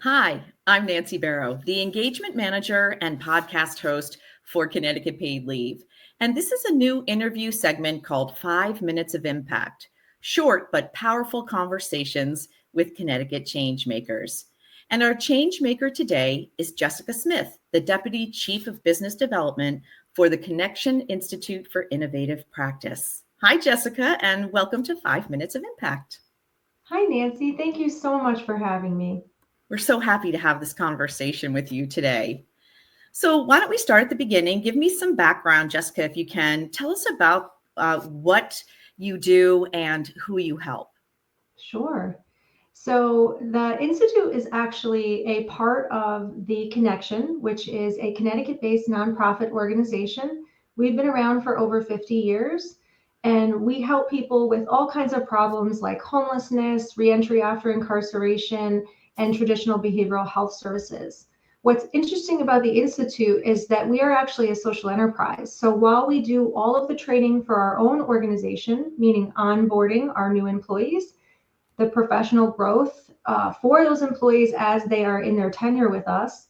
Hi, I'm Nancy Barrow, the engagement manager and podcast host for Connecticut Paid Leave. And this is a new interview segment called 5 Minutes of Impact, short but powerful conversations with Connecticut Changemakers. And our change maker today is Jessica Smith, the Deputy Chief of Business Development for the Connection Institute for Innovative Practice. Hi, Jessica, and welcome to 5 Minutes of Impact. Hi, Nancy. Thank you so much for having me. We're so happy to have this conversation with you today. So why don't we start at the beginning? Give me some background, Jessica, if you can. Tell us about what you do and who you help. Sure. So the Institute is actually a part of the Connection, which is a Connecticut-based nonprofit organization. We've been around for over 50 years, and we help people with all kinds of problems like homelessness, reentry after incarceration, and traditional behavioral health services. What's interesting about the Institute is that we are actually a social enterprise. So while we do all of the training for our own organization, meaning onboarding our new employees, the professional growth for those employees as they are in their tenure with us,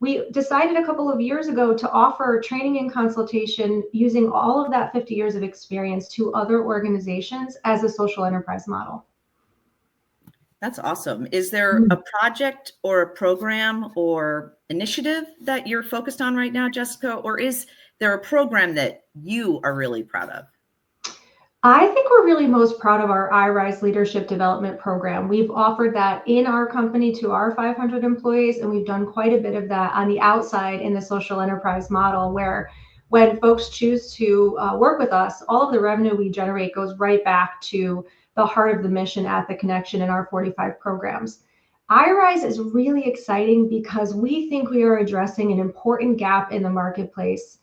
we decided a couple of years ago to offer training and consultation using all of that 50 years of experience to other organizations as a social enterprise model. That's awesome. Is there a project or a program or initiative that you're focused on right now, Jessica? Or is there a program that you are really proud of? I think we're really most proud of our iRise Leadership Development Program. We've offered that in our company to our 500 employees, and we've done quite a bit of that on the outside in the social enterprise model, where when folks choose to work with us, all of the revenue we generate goes right back to the heart of the mission at the Connection in our 45 programs. iRise is really exciting because we think we are addressing an important gap in the marketplace.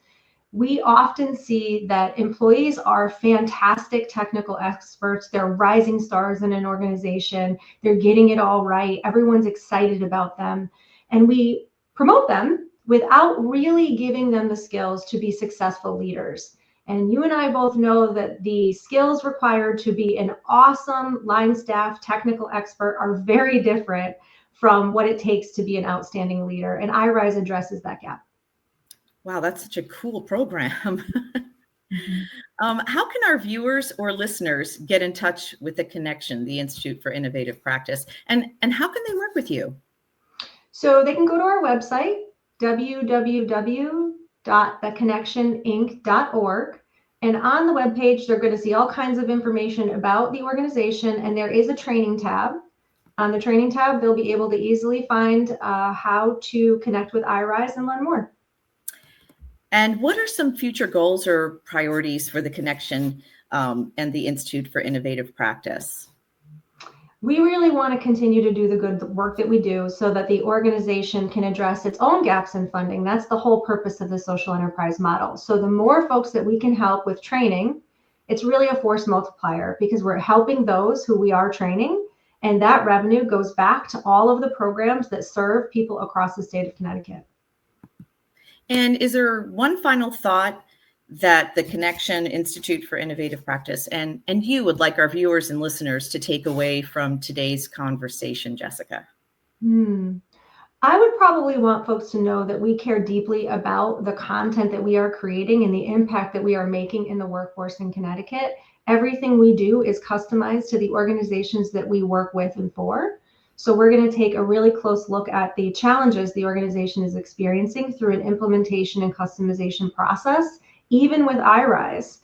We often see that employees are fantastic technical experts. They're rising stars in an organization. They're getting it all right. Everyone's excited about them. And we promote them without really giving them the skills to be successful leaders. And you and I both know that the skills required to be an awesome line staff technical expert are very different from what it takes to be an outstanding leader. And iRise addresses that gap. Wow, that's such a cool program. How can our viewers or listeners get in touch with the Connection, the Institute for Innovative Practice, and how can they work with you? So they can go to our website, www.theconnectioninc.org. And on the webpage, they're going to see all kinds of information about the organization, and there is a training tab. On the training tab, they'll be able to easily find how to connect with iRise and learn more. And what are some future goals or priorities for the Connection and the Institute for Innovative Practice? We really want to continue to do the good work that we do so that the organization can address its own gaps in funding. That's the whole purpose of the social enterprise model. So the more folks that we can help with training, it's really a force multiplier because we're helping those who we are training, and that revenue goes back to all of the programs that serve people across the state of Connecticut. And is there one final thought that the Connection Institute for Innovative Practice and you would like our viewers and listeners to take away from today's conversation, Jessica? I would probably want folks to know that we care deeply about the content that we are creating and the impact that we are making in the workforce in Connecticut. Everything we do is customized to the organizations that we work with and for. So we're going to take a really close look at the challenges the organization is experiencing through an implementation and customization process, even with iRise,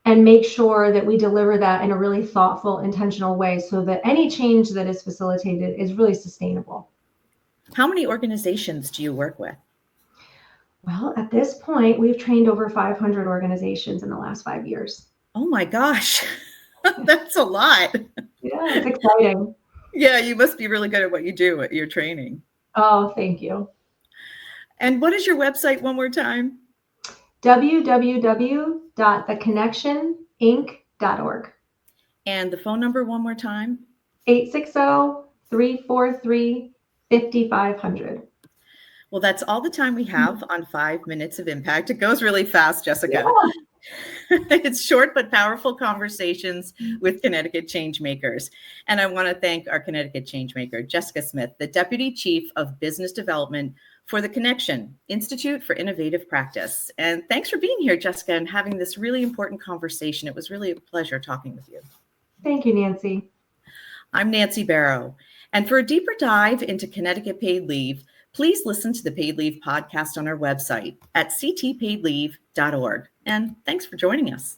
and make sure that we deliver that in a really thoughtful, intentional way so that any change that is facilitated is really sustainable. How many organizations do you work with? Well, at this point, we've trained over 500 organizations in the last 5 years. Oh my gosh, that's a lot. Yeah, it's exciting. Yeah, you must be really good at what you do at your training. Oh, thank you. And what is your website one more time? www.theconnectioninc.org. And the phone number one more time? 860-343-5500. Well, that's all the time we have on 5 Minutes of Impact. It goes really fast, Jessica. Yeah. It's short but powerful conversations with Connecticut Changemakers. And I want to thank our Connecticut Changemaker, Jessica Smith, the Deputy Chief of Business Development for the Connection Institute for Innovative Practice. And thanks for being here, Jessica, and having this really important conversation. It was really a pleasure talking with you. Thank you, Nancy. I'm Nancy Barrow. And for a deeper dive into Connecticut paid leave, please listen to the Paid Leave podcast on our website at ctpaidleave.org. And thanks for joining us.